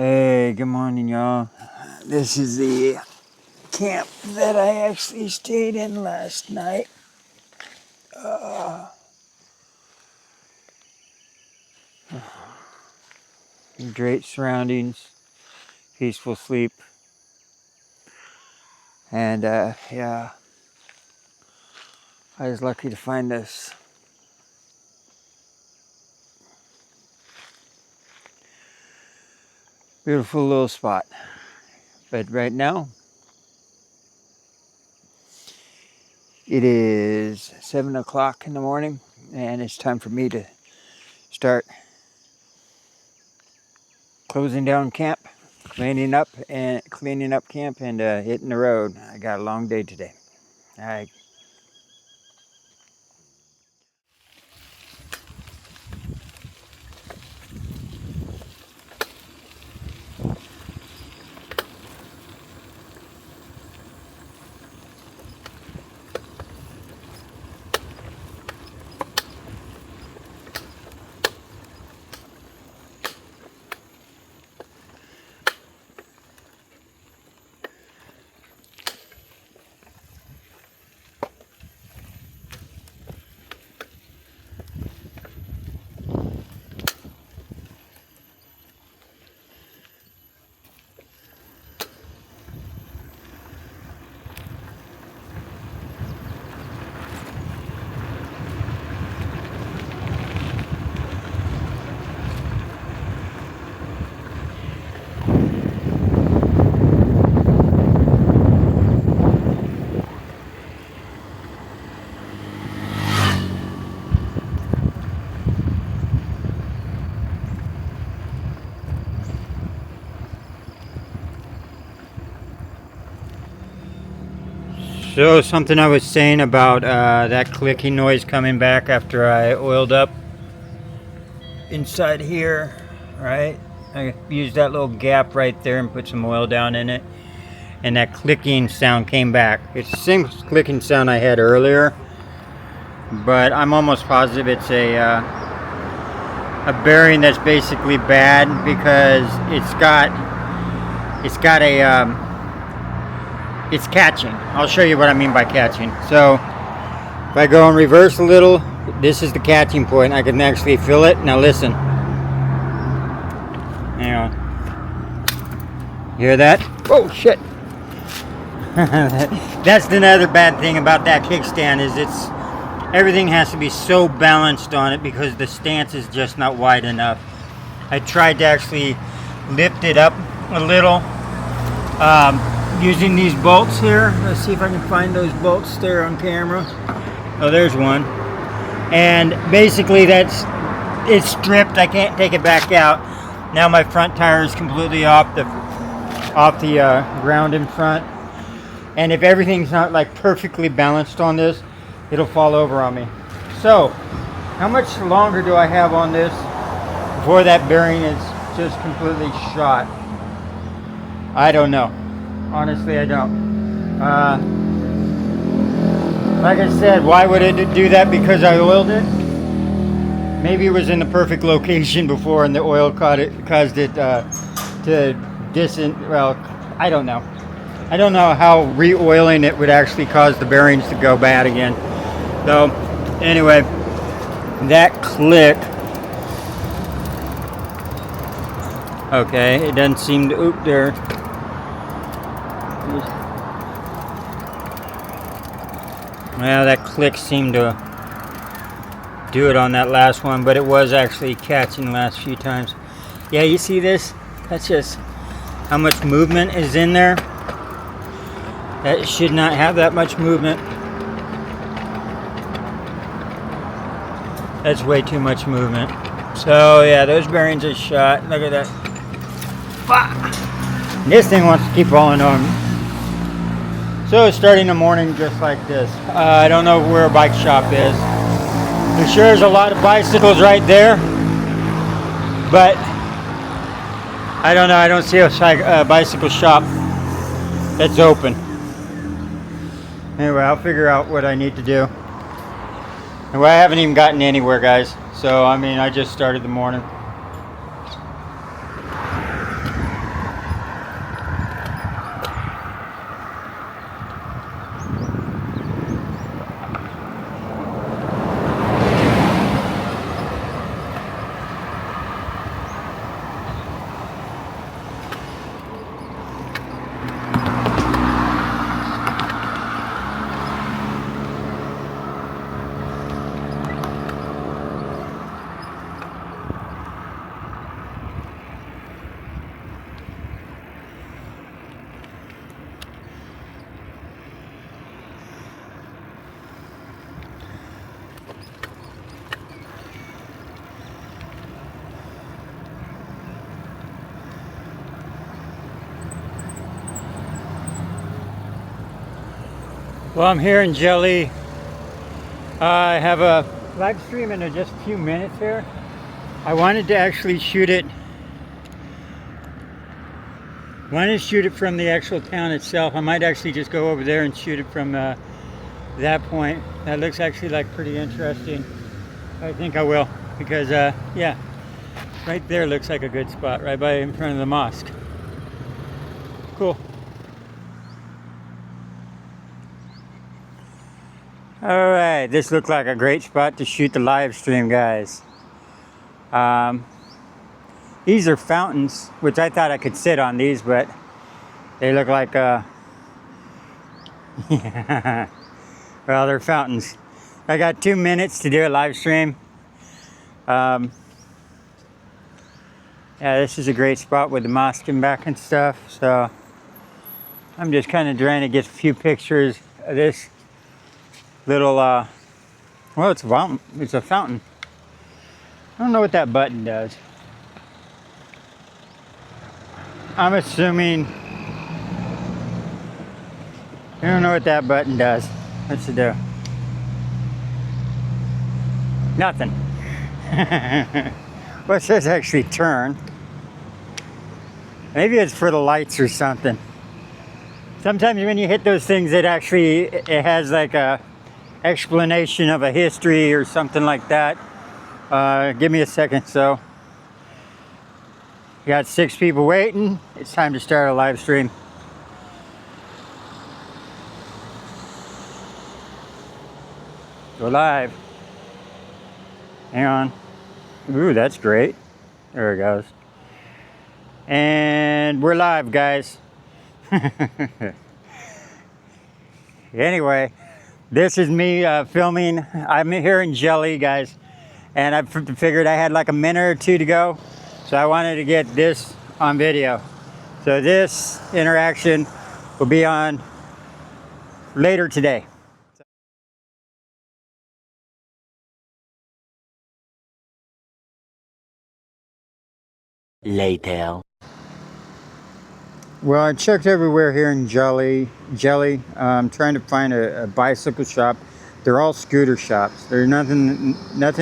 Hey, good morning, y'all. This is the camp that I actually stayed in last night. Great surroundings, peaceful sleep, and yeah, I was lucky to find this. Beautiful little spot. But right now, it is 7 o'clock in the morning, and it's time for me to start closing down camp, cleaning up camp, and hitting the road. I got a long day today. All right. So something I was saying about that clicking noise coming back after I oiled up inside here, right? I used that little gap right there and put some oil down in it, and that clicking sound came back. It's the same clicking sound I had earlier, but I'm almost positive it's a bearing that's basically bad because it's catching. I'll show you what I mean by catching. So if I go in reverse a little, this is the catching point. I can actually feel it. Now listen. Hang on. You hear that? Oh shit. That's another bad thing about that kickstand is everything has to be so balanced on it because the stance is just not wide enough. I tried to actually lift it up a little. Using these bolts here. Let's see if I can find those bolts there on camera. Oh, there's one. And basically it's stripped. I can't take it back out. Now my front tire is completely off the ground in front. And if everything's not like perfectly balanced on this, it'll fall over on me. So, how much longer do I have on this before that bearing is just completely shot? I don't know. Honestly, I don't. Like I said, why would it do that? Because I oiled it? Maybe it was in the perfect location before and the oil caused it to well, I don't know. I don't know how re-oiling it would actually cause the bearings to go bad again. So, anyway, that click. Okay, it doesn't seem to, oop there. Well, that click seemed to do it on that last one, but it was actually catching the last few times. Yeah, you see this? That's just how much movement is in there. That should not have that much movement. That's way too much movement. So yeah, those bearings are shot. Look at that. Fuck. This thing wants to keep falling on me. So it's starting the morning just like this. I don't know where a bike shop is. There sure is a lot of bicycles right there, but I don't know. I don't see a bicycle shop that's open. Anyway, I'll figure out what I need to do. And I haven't even gotten anywhere, guys. So I mean, I just started the morning. Well, I'm here in Jeli. I have a live stream in just a few minutes here. I wanted to actually shoot it. From the actual town itself. I might actually just go over there and shoot it from that point. That looks actually like pretty interesting. I think I will, because yeah, right there looks like a good spot, right by in front of the mosque. Cool. All right, this looked like a great spot to shoot the live stream, guys. These are fountains, which I thought I could sit on these, but they look like yeah. Well, they're fountains. I got 2 minutes to do a live stream. Yeah, this is a great spot with the mosque in back and stuff. So I'm just kind of trying to get a few pictures of this little, well, it's a fountain. It's a fountain. I don't know what that button does. I'm assuming, I don't know what that button does. What's it do? Nothing. Well, it says actually turn. Maybe it's for the lights or something. Sometimes when you hit those things, it has like a explanation of a history or something like that. Give me a second. So, got 6 people waiting. It's time to start a live stream. Go live. Hang on. Ooh, that's great. There it goes. And we're live, guys. Anyway, this is me filming. I'm here in Jeli, guys. And I figured I had like a minute or two to go. So I wanted to get this on video. So this interaction will be on later today. Later. Well, I checked everywhere here in Jeli. I'm trying to find a bicycle shop. They're all scooter shops. There's nothing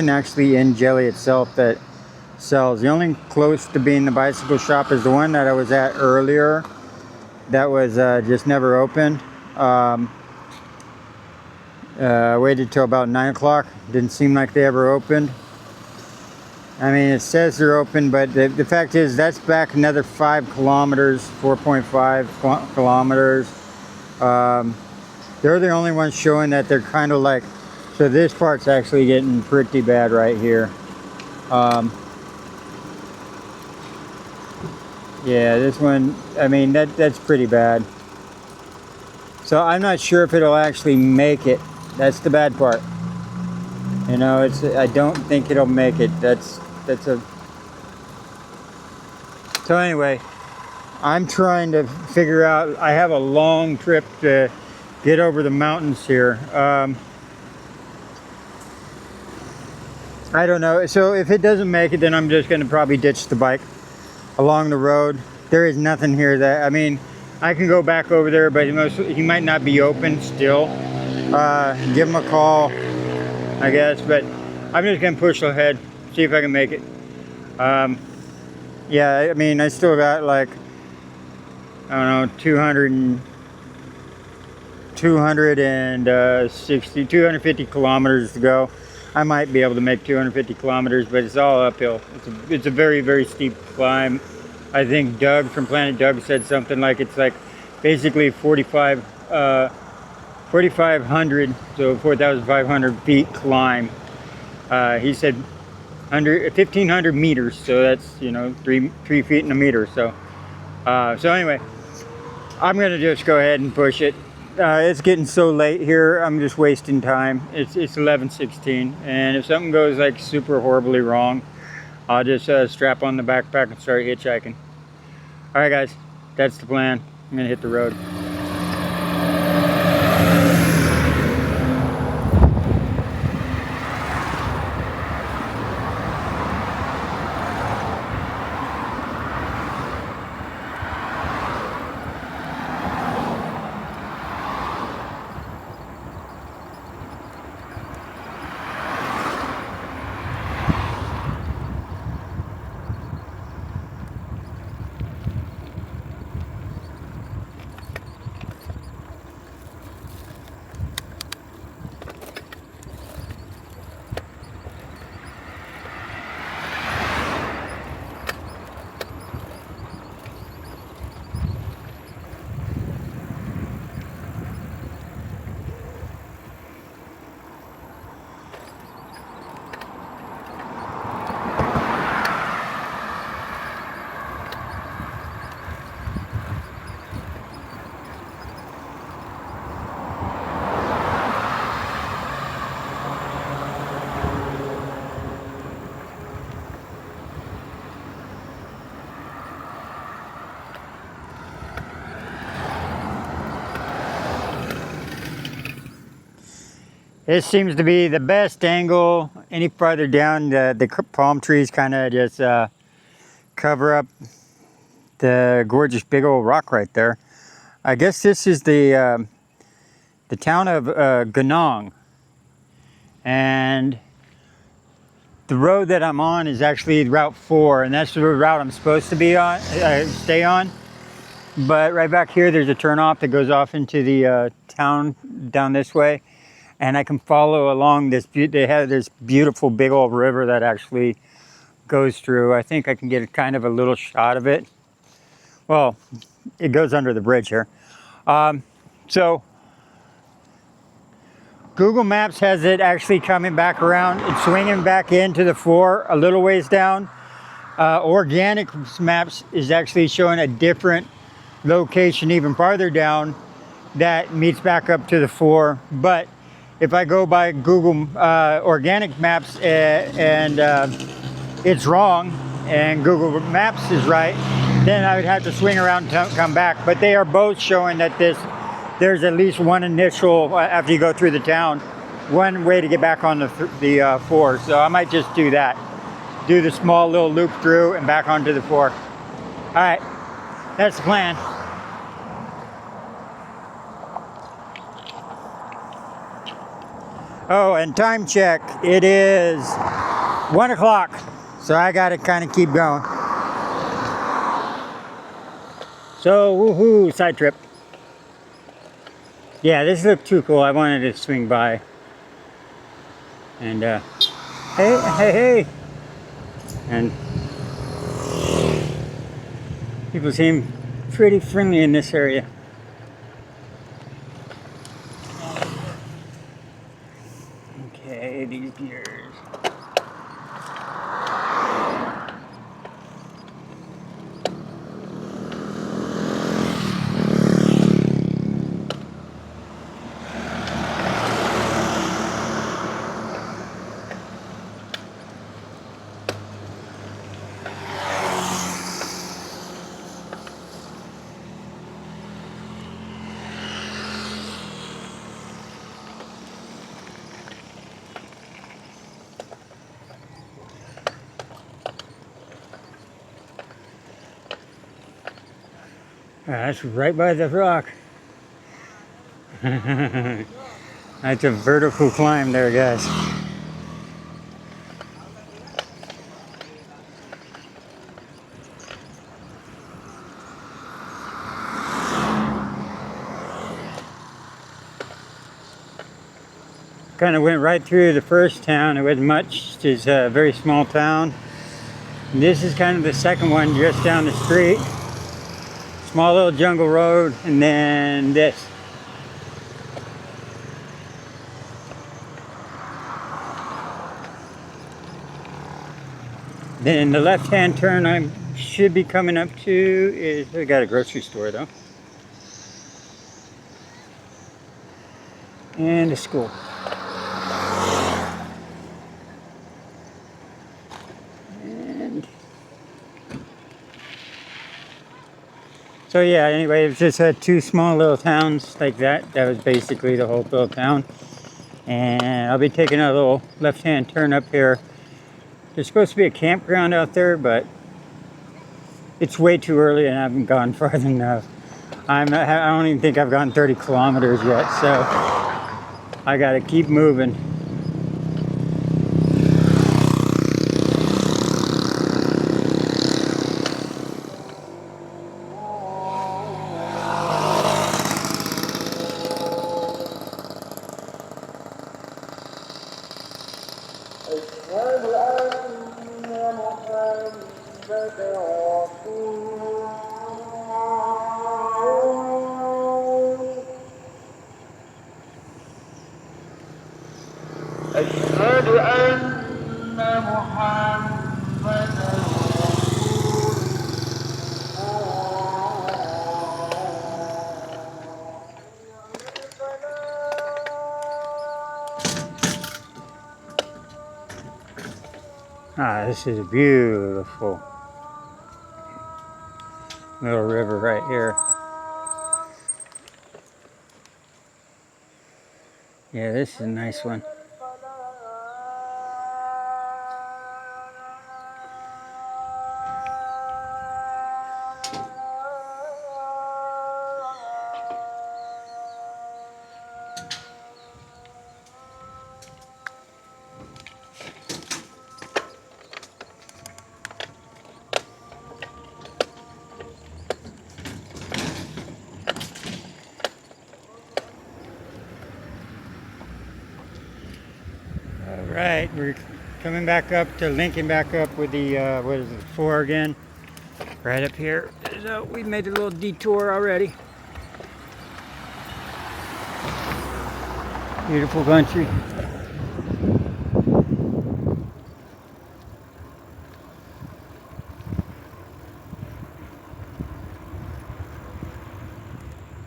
actually in Jeli itself that sells. The only close to being the bicycle shop is the one that I was at earlier. That was just never opened. Waited till about 9 o'clock. Didn't seem like they ever opened. I mean, it says they're open, but the fact is that's back another 5 kilometers, 4.5 kilometers. They're the only ones showing that they're kind of like, so this part's actually getting pretty bad right here. Yeah, this one, I mean, that's pretty bad. So I'm not sure if it'll actually make it. That's the bad part. You know, I don't think it'll make it. So anyway, I'm trying to figure out, I have a long trip to get over the mountains here. I don't know. So if it doesn't make it, then I'm just going to probably ditch the bike along the road. There is nothing here that, I mean, I can go back over there, but he might not be open still. Give him a call, I guess, but I'm just gonna push ahead, see if I can make it. Yeah, I mean, I still got like, I don't know, 250 kilometers to go. I might be able to make 250 kilometers, but it's all uphill. It's a very, very steep climb. I think Doug from Planet Doug said something like it's like basically 4,500, so 4,500 feet climb. He said under 1,500 meters, so that's, you know, 3 feet in a meter. So anyway, I'm gonna just go ahead and push it. It's getting so late here. I'm just wasting time. It's 11:16, and if something goes like super horribly wrong, I'll just strap on the backpack and start hitchhiking. All right, guys, that's the plan. I'm gonna hit the road. This seems to be the best angle. Any farther down, the palm trees kind of just cover up the gorgeous big old rock right there. I guess this is the town of Ganong, and the road that I'm on is actually Route 4, and that's the route I'm supposed to be on, stay on. But right back here, there's a turnoff that goes off into the town down this way, and I can follow along this. They have this beautiful big old river that actually goes through. I think I can get a kind of a little shot of it. Well, it goes under the bridge here. So Google Maps has it actually coming back around. It's swinging back into the 4 a little ways down. Organic Maps is actually showing a different location even farther down that meets back up to the 4. But if I go by Google Organic Maps and it's wrong and Google Maps is right, then I would have to swing around and come back. But they are both showing that there's at least one initial, after you go through the town, one way to get back on the 4. So I might just do that. Do the small little loop through and back onto the 4. All right, that's the plan. Oh, and time check. It is 1 o'clock. So I gotta kind of keep going. So, woohoo, side trip. Yeah, this looked too cool. I wanted to swing by. And, hey. And people seem pretty friendly in this area. Okay, these gears. That's right by the rock. That's a vertical climb there, guys. Kind of went right through the first town. It wasn't much. It's a very small town. And this is kind of the second one just down the street. Small little jungle road, and then this. Then the left-hand turn I should be coming up to is, I got a grocery store though. And a school. So yeah, anyway, it just had 2 small little towns like that. That was basically the whole little town. And I'll be taking a little left-hand turn up here. There's supposed to be a campground out there, but it's way too early and I haven't gone far enough. I don't even think I've gone 30 kilometers yet, so I gotta keep moving. This is a beautiful little river right here. Yeah, this is a nice one. Alright, we're coming back up to linking back up with the, what is it, 4 again. Right up here. So we made a little detour already. Beautiful country.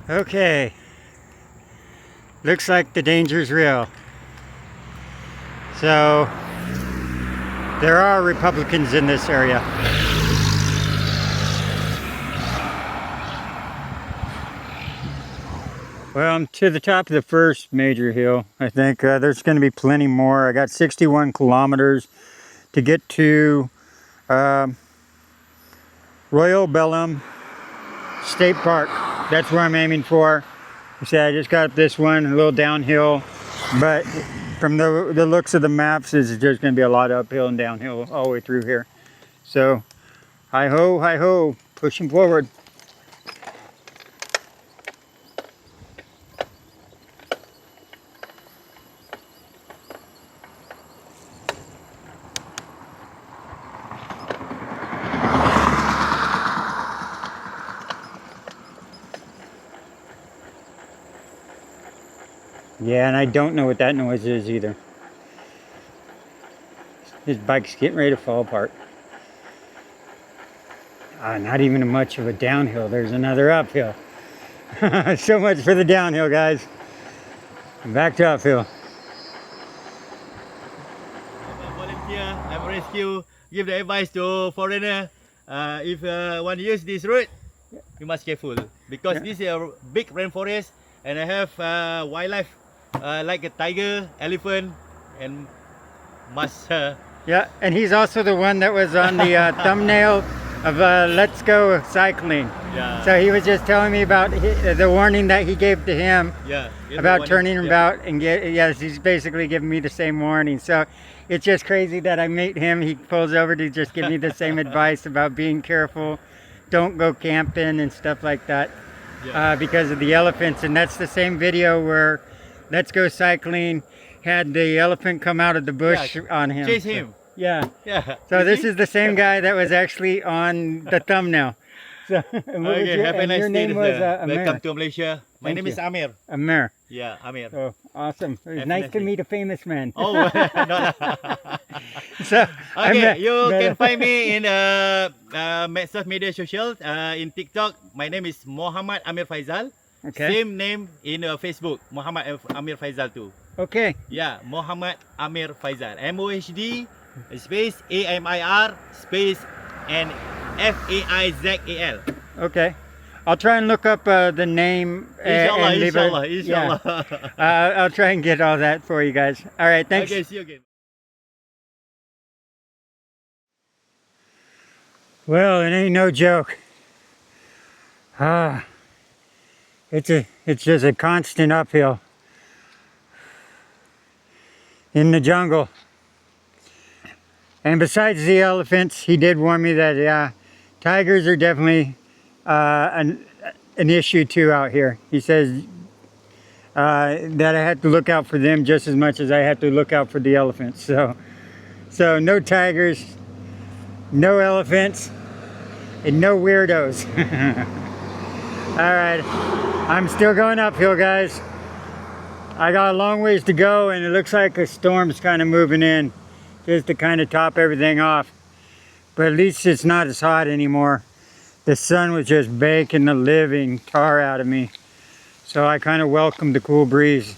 Okay. Looks like the danger's real. So, there are Republicans in this area. Well, I'm to the top of the first major hill. I think there's going to be plenty more. I got 61 kilometers to get to Royal Bellum State Park. That's where I'm aiming for. You see, I just got up this one, a little downhill, but from the looks of the maps, it's just going to be a lot of uphill and downhill all the way through here. So, hi-ho, pushing forward. Yeah, and I don't know what that noise is either. This bike's getting ready to fall apart. Not even much of a downhill. There's another uphill. So much for the downhill, guys. Back to uphill. I'm a volunteer. I'm a rescue. Give the advice to foreigner. If one use this route, you must careful because this is a big rainforest, and I have wildlife like a tiger, elephant, and musk. Yeah, and he's also the one that was on the thumbnail of Let's Go Cycling. Yeah. So he was just telling me about the warning that he gave to him. Yeah. About turning about and yes, he's basically giving me the same warning. So it's just crazy that I meet him. He pulls over to just give me the same advice about being careful, don't go camping and stuff like that, because of the elephants. And that's the same video where Let's Go Cycling had the elephant come out of the bush on him. Chase him. Yeah. Yeah. So this is the same guy that was actually on the thumbnail. So, Okay, have a nice your day. name was Amir. Welcome to Malaysia. My name is Amir. Amir. Yeah, Amir. Oh, awesome. It was nice to meet a famous man. Oh, no. So, okay, you can find me in social media social, in TikTok. My name is Muhammad Amir Faizal. Okay. Same name in Facebook, Muhammad Amir Faizal too. Okay. Yeah, Muhammad Amir Faizal. MOHD space AMIR space and FAIZAL. Okay. I'll try and look up the name. Inshallah, and leave inshallah. I'll try and get all that for you guys. All right, thanks. Okay, see you again. Well, it ain't no joke. It's just a constant uphill in the jungle. And besides the elephants, he did warn me that tigers are definitely an issue too out here. He says that I have to look out for them just as much as I have to look out for the elephants. So no tigers, no elephants, and no weirdos. All right, I'm still going uphill, guys. I got a long ways to go, and it looks like a storm's kind of moving in, just to kind of top everything off. But at least it's not as hot anymore. The sun was just baking the living tar out of me. So I kind of welcomed the cool breeze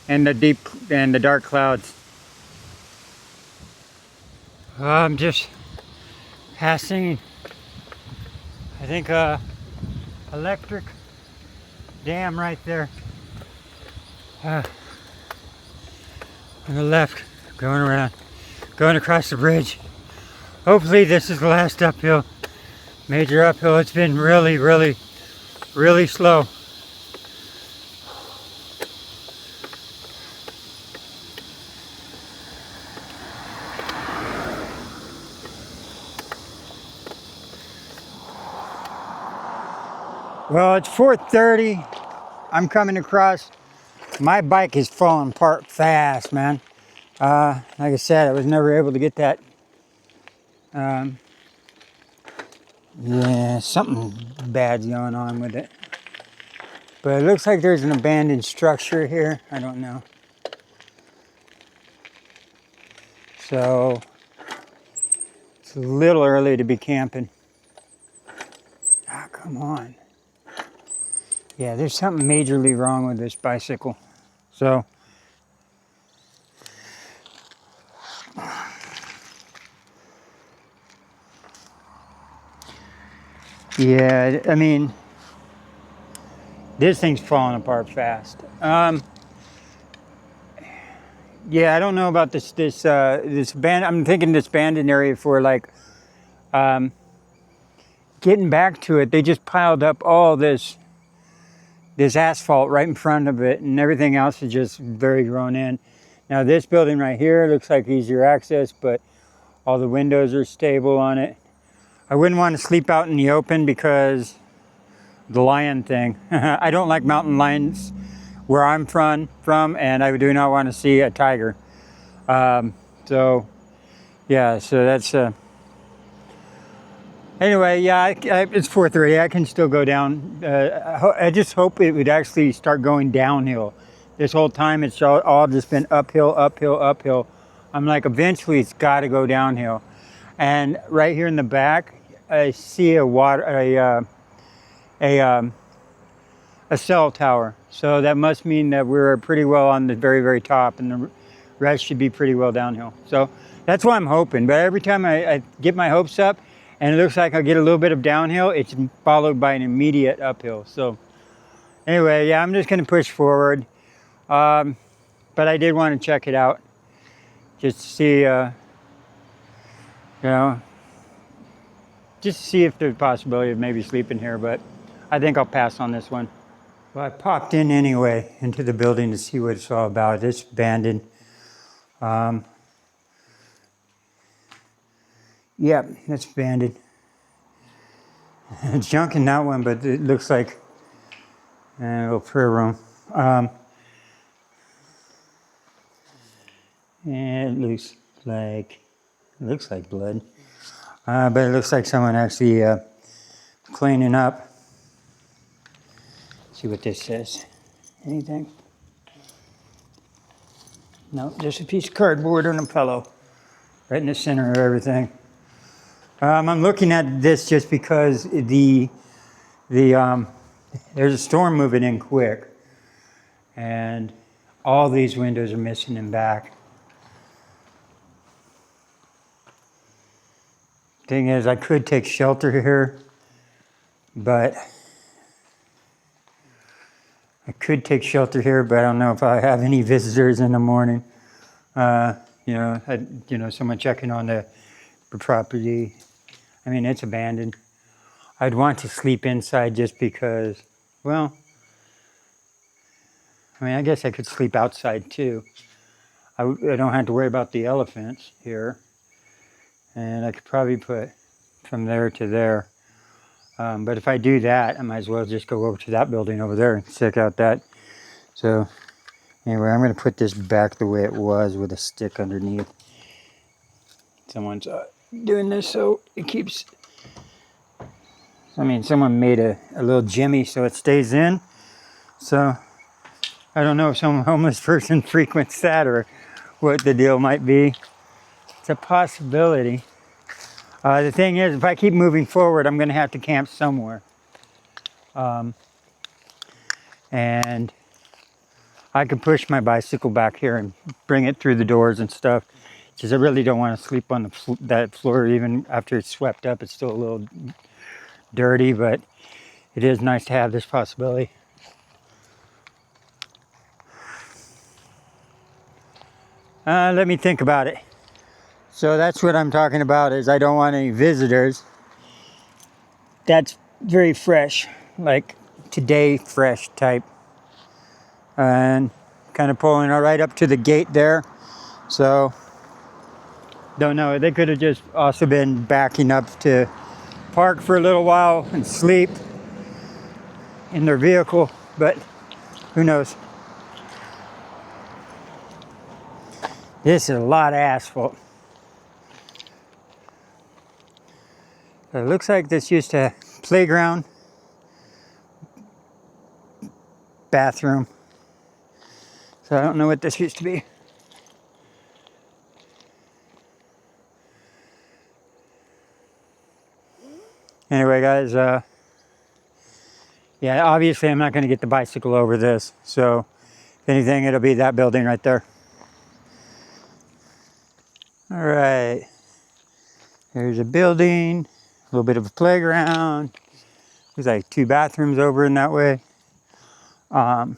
and the dark clouds. I'm just passing, I think, electric dam right there. On the left, going around, going across the bridge. Hopefully this is the last uphill, major uphill. It's been really, really, really slow. Well, it's 4:30. I'm coming across. My bike is falling apart fast, man. Like I said, I was never able to get that. Yeah, something bad's going on with it. But it looks like there's an abandoned structure here. I don't know. So it's a little early to be camping. Ah, come on. Yeah, there's something majorly wrong with this bicycle. So yeah, I mean, this thing's falling apart fast. Yeah, I don't know about this band. I'm thinking this abandoned area for like getting back to it. They just piled up all this asphalt right in front of it, and everything else is just very grown in. Now this building right here looks like easier access, but all the windows are stable on it. I wouldn't want to sleep out in the open because the lion thing. I don't like mountain lions where I'm from, and I do not want to see a tiger. So yeah, so that's anyway, yeah, it's 4:30. I can still go down. I just hope it would actually start going downhill. This whole time it's all just been uphill, uphill, uphill. I'm like, eventually it's got to go downhill. And right here in the back, I see a cell tower. So that must mean that we're pretty well on the very, very top, and the rest should be pretty well downhill. So that's what I'm hoping. But every time I get my hopes up, and it looks like I'll get a little bit of downhill, it's followed by an immediate uphill. So anyway, yeah, I'm just going to push forward. But I did want to check it out, just to see, just to see if there's a possibility of maybe sleeping here. But I think I'll pass on this one. Well, I popped in anyway into the building to see what it's all about. It's abandoned. Yeah, it's abandoned. It's junk in that one, but it looks like a little prayer room. And it looks like blood. But it looks like someone actually cleaning up. See what this says. Anything? No, just a piece of cardboard and a pillow. Right in the center of everything. I'm looking at this just because there's a storm moving in quick, and all these windows are missing in back. Thing is, I could take shelter here, but I don't know if I have any visitors in the morning. Someone checking on the property. I mean, it's abandoned. I'd want to sleep inside just because, well, I mean, I guess I could sleep outside too. I don't have to worry about the elephants here. And I could probably put from there to there. But if I do that, I might as well just go over to that building over there and check out that. So anyway, I'm going to put this back the way it was with a stick underneath. Someone's doing this so it keeps... I mean, someone made a little jimmy so it stays in. So I don't know if some homeless person frequents that or what the deal might be. It's a possibility. The thing is, if I keep moving forward, I'm going to have to camp somewhere. And I could push my bicycle back here and bring it through the doors and stuff. Because I really don't want to sleep on that floor even after it's swept up. It's still a little dirty, but it is nice to have this possibility. Let me think about it. So that's what I'm talking about, is I don't want any visitors. That's very fresh, like today fresh type. And kind of pulling right up to the gate there. So, don't know. They could have just also been backing up to park for a little while and sleep in their vehicle, but who knows. This is a lot of asphalt. It looks like this used to playground, bathroom. So I don't know what this used to be. Anyway, guys, yeah, obviously I'm not going to get the bicycle over this. So if anything, it'll be that building right there. All right. There's a building, a little bit of a playground. There's like 2 bathrooms over in that way. And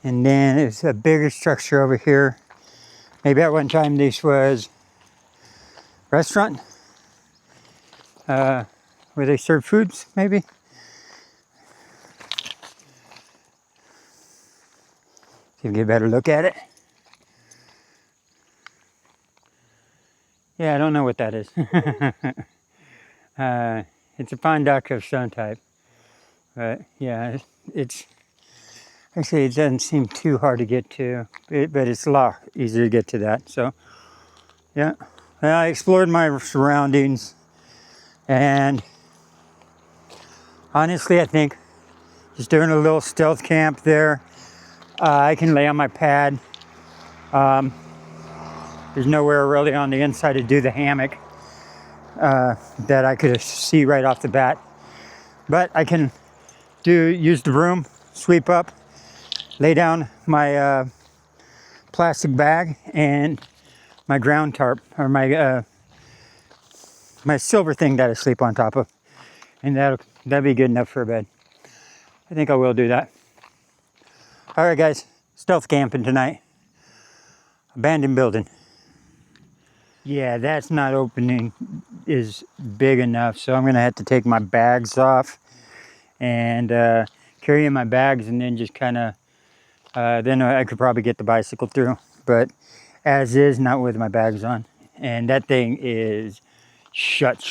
then there's a bigger structure over here. Maybe at one time this was a restaurant where they serve foods, maybe. See if we get a better look at it. Yeah, I don't know what that is. It's a pond duck of some type. But yeah, it's actually, it doesn't seem too hard to get to, but it's a lot easier to get to that. So yeah, well, I explored my surroundings, and honestly, I think just doing a little stealth camp there, I can lay on my pad. There's nowhere really on the inside to do the hammock that I could see right off the bat. But I can use the broom, sweep up, lay down my plastic bag and my ground tarp, or my silver thing that I sleep on top of, and that'll be good enough for a bed. I think I will do that. All right, guys, stealth camping tonight. Abandoned building. Yeah, that's not opening is big enough, so I'm gonna have to take my bags off and carry in my bags, and then just kind of then I could probably get the bicycle through, but as is, not with my bags on. And that thing is shut,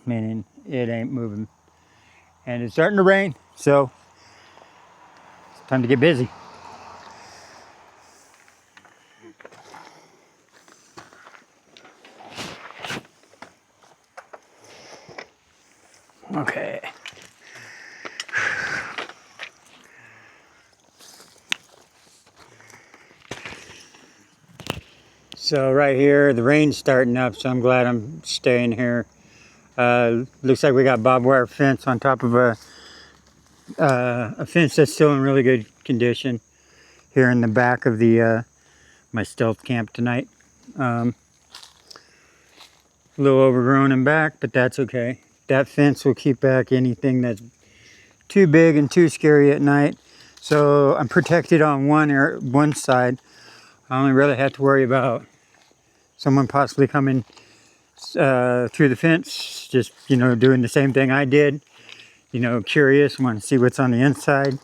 meaning it ain't moving. And it's starting to rain, so it's time to get busy. Okay. So right here, the rain's starting up, so I'm glad I'm staying here. Looks like we got barbed wire fence on top of a fence that's still in really good condition here in the back of the my stealth camp tonight. A little overgrown in back, but that's okay. That fence will keep back anything that's too big and too scary at night. So I'm protected on one side. I only really have to worry about someone possibly coming through the fence, just, you know, doing the same thing I did. You know, curious, want to see what's on the inside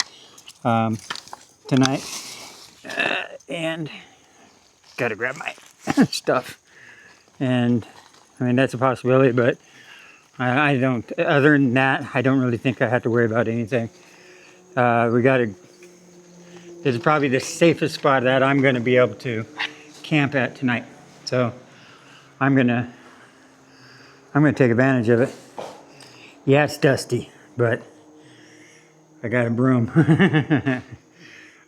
tonight. And gotta grab my stuff. And I mean, that's a possibility, but I don't, other than that, I don't really think I have to worry about anything. This is probably the safest spot that I'm gonna be able to camp at tonight. So I'm gonna take advantage of it. Yeah, it's dusty, but I got a broom. All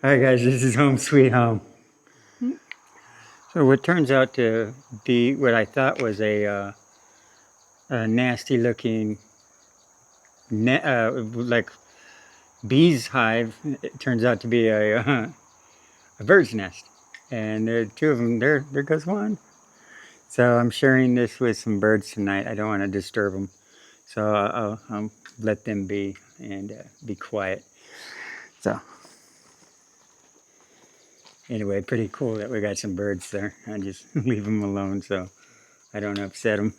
right, guys, this is home sweet home. So what turns out to be what I thought was a nasty looking like bee's hive, it turns out to be a bird's nest. And there are 2 of them. There goes one. So I'm sharing this with some birds tonight. I don't want to disturb them. So I'll let them be and be quiet. So Anyway, pretty cool that we got some birds there. I just leave them alone so I don't upset them.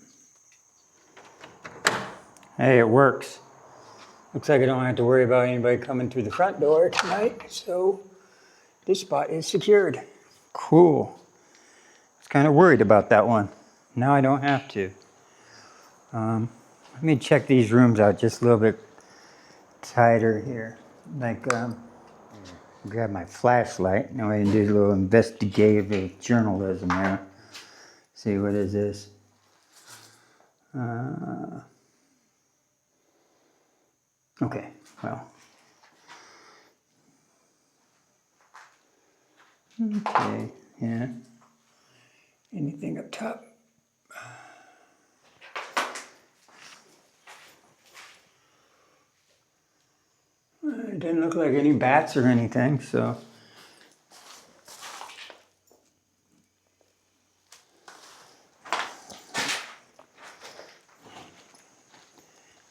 Hey, it works. Looks like I don't have to worry about anybody coming through the front door tonight, so this spot is secured. Cool. I was kind of worried about that one. Now I don't have to. Let me check these rooms out just a little bit tighter here. Like, grab my flashlight. Now I can do a little investigative journalism there. See, what is this? Okay, well. Okay, yeah. Anything up top? It didn't look like any bats or anything, so.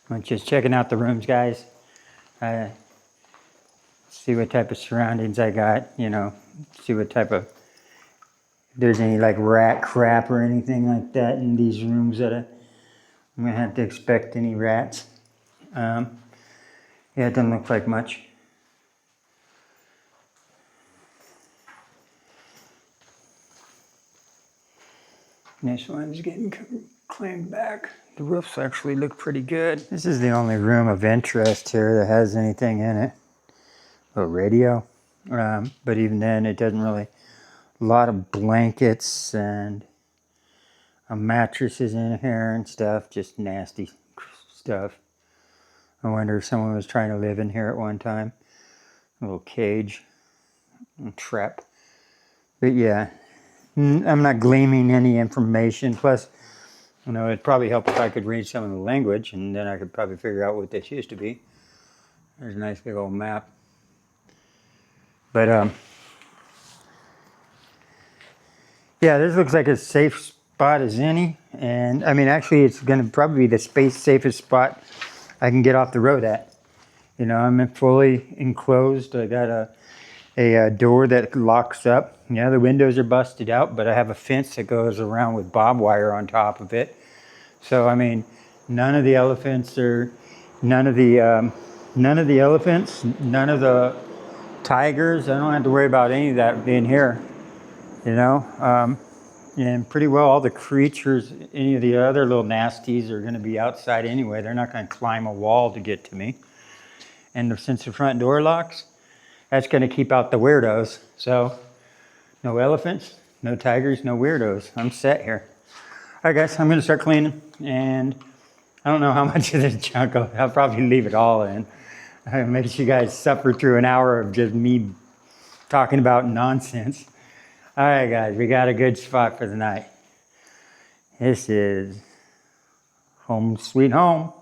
I'm just checking out the rooms, guys. See what type of surroundings I got, you know, see what type of, if there's any like rat crap or anything like that in these rooms that I'm gonna have to expect any rats. Yeah, it doesn't look like much. This one's getting claimed back. The roofs actually look pretty good. This is the only room of interest here that has anything in it. A radio. But even then, it doesn't really. A lot of blankets and mattresses in here and stuff. Just nasty stuff. I wonder if someone was trying to live in here at one time. A little cage. A trap. But yeah. I'm not gleaming any information. Plus, you know, it'd probably help if I could read some of the language, and then I could probably figure out what this used to be. There's a nice big old map. But, yeah, this looks like a safe spot as any. And, I mean, actually, it's going to probably be the safest spot I can get off the road at. You know, I'm fully enclosed. I got a door that locks up. Yeah, the windows are busted out, but I have a fence that goes around with barbed wire on top of it. So I mean, none of the elephants, none of the tigers. I don't have to worry about any of that being here. You know, and pretty well all the creatures, any of the other little nasties are going to be outside anyway. They're not going to climb a wall to get to me. And since the front door locks, that's going to keep out the weirdos. So, no elephants, no tigers, no weirdos. I'm set here. All right, guys, I'm going to start cleaning. And I don't know how much of this junk, I'll probably leave it all in. Make you guys suffer through an hour of just me talking about nonsense. All right, guys, we got a good spot for the night. This is home sweet home.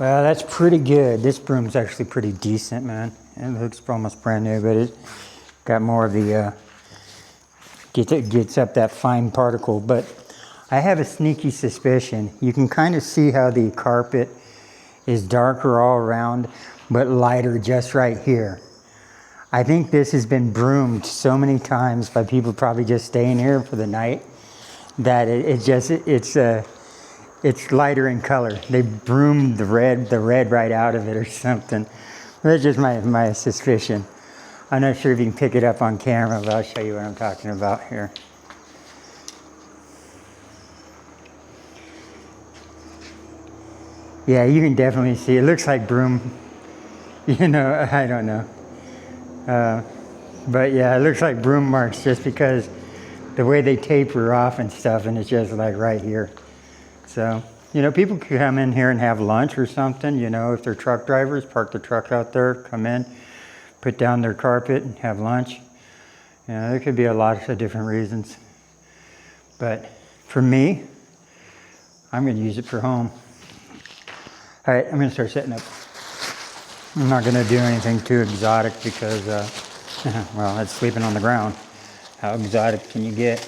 Well, that's pretty good. This broom's actually pretty decent, man. It looks almost brand new, but it got more of the, gets up that fine particle. But I have a sneaky suspicion. You can kind of see how the carpet is darker all around, but lighter just right here. I think this has been broomed so many times by people probably just staying here for the night that it's lighter in color. They broomed the red right out of it or something. That's just my suspicion. I'm not sure if you can pick it up on camera, but I'll show you what I'm talking about here. Yeah, you can definitely see. It looks like broom. You know, I don't know. But yeah, it looks like broom marks just because the way they taper off and stuff, and it's just like right here. So, you know, people could come in here and have lunch or something, you know, if they're truck drivers, park their truck out there, come in, put down their carpet and have lunch. You know, there could be a lot of different reasons. But for me, I'm going to use it for home. All right, I'm going to start setting up. I'm not going to do anything too exotic because, well, it's sleeping on the ground. How exotic can you get?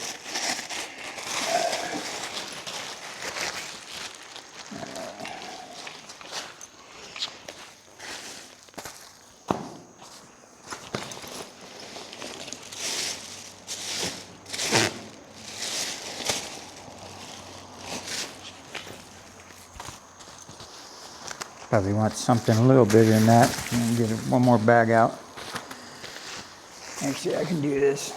Probably want something a little bigger than that. And get one more bag out. Actually, I can do this.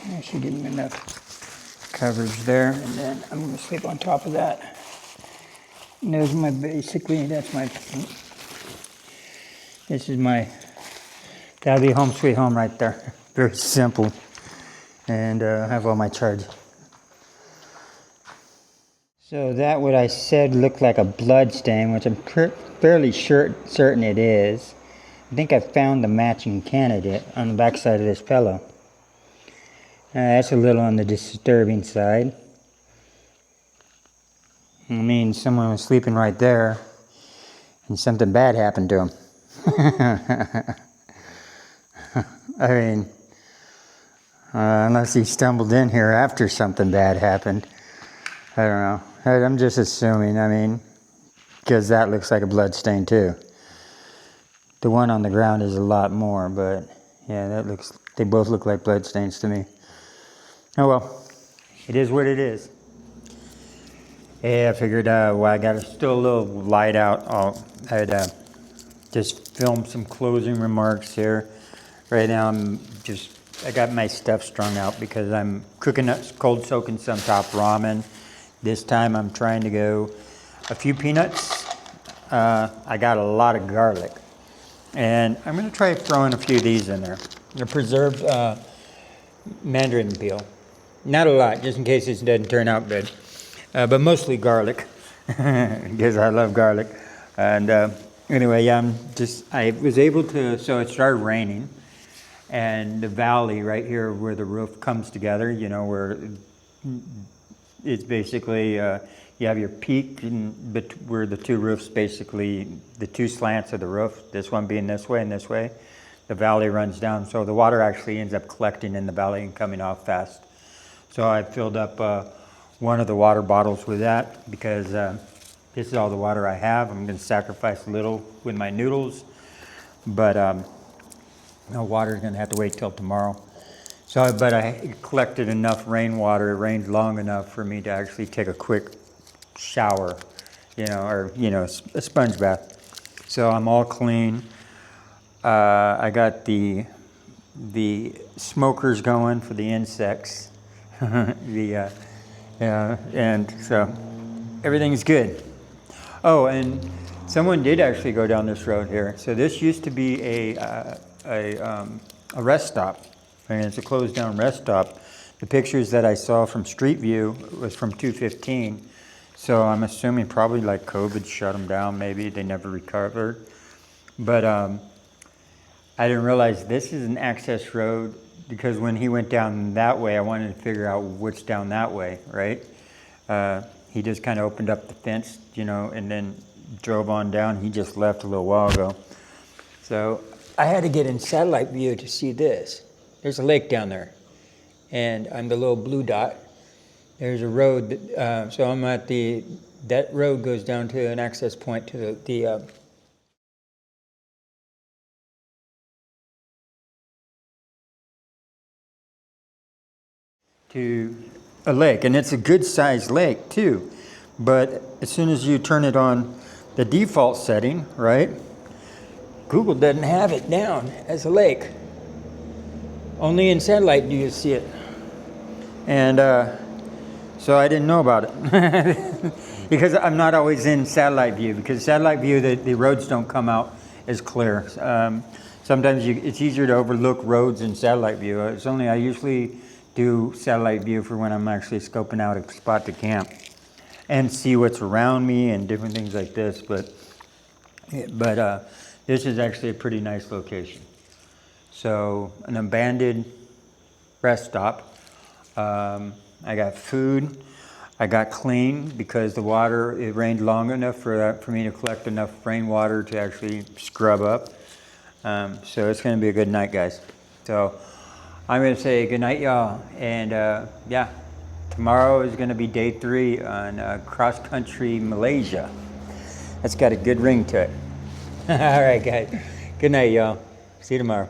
That should give me enough coverage there, and then I'm going to sleep on top of that. And those are my, basically, this is my, that'll be home sweet home right there. Very simple. And I have all my charge. So that what I said looked like a blood stain, which I'm fairly certain it is. I think I found the matching candidate on the backside of this pillow. That's a little on the disturbing side. I mean, someone was sleeping right there, and something bad happened to him. I mean, unless he stumbled in here after something bad happened. I don't know. I'm just assuming, I mean, because that looks like a blood stain too. The one on the ground is a lot more, but yeah, they both look like blood stains to me. Oh well, it is what it is. Yeah, I figured, well, I got still a little light out. I'd just film some closing remarks here. Right now I got my stuff strung out because I'm cooking up, cold soaking some top ramen. This time I'm trying to go a few peanuts. I got a lot of garlic. And I'm going to try throwing a few of these in there. They're preserved mandarin peel. Not a lot, just in case this doesn't turn out good. But mostly garlic, because I love garlic. And anyway, yeah, I was able to, so it started raining. And the valley right here where the roof comes together, you know, where it's basically, you have your peak where the two roofs, basically the two slants of the roof, this one being this way and this way, the valley runs down. So the water actually ends up collecting in the valley and coming off fast. So I filled up one of the water bottles with that because this is all the water I have. I'm going to sacrifice a little with my noodles, but no, water is going to have to wait till tomorrow. So, but I collected enough rainwater, it rained long enough for me to actually take a quick shower, you know, or, you know, a sponge bath. So I'm all clean. I got the smokers going for the insects. And so everything's good. Oh, and someone did actually go down this road here. So this used to be a rest stop. And it's a closed down rest stop. The pictures that I saw from Street View was from 2015. So I'm assuming probably like COVID shut them down, maybe they never recovered. But I didn't realize this is an access road because when he went down that way, I wanted to figure out what's down that way, right? He just kind of opened up the fence, you know, and then drove on down. He just left a little while ago. So I had to get in satellite view to see this. There's a lake down there, and I'm the little blue dot. There's a road, so I'm at that road goes down to an access point to to a lake, and it's a good sized lake too. But as soon as you turn it on the default setting, right, Google doesn't have it down as a lake. Only in satellite do you see it. And so I didn't know about it because I'm not always in satellite view, because satellite view, the roads don't come out as clear. Sometimes it's easier to overlook roads in satellite view. I usually do satellite view for when I'm actually scoping out a spot to camp and see what's around me and different things like this. But this is actually a pretty nice location. So an abandoned rest stop. I got food. I got clean because the water, it rained long enough for me to collect enough rainwater to actually scrub up. So it's going to be a good night, guys. So I'm going to say good night, y'all. And yeah, tomorrow is going to be day 3 on cross-country Malaysia. That's got a good ring to it. All right, guys. Good night, y'all. See you tomorrow.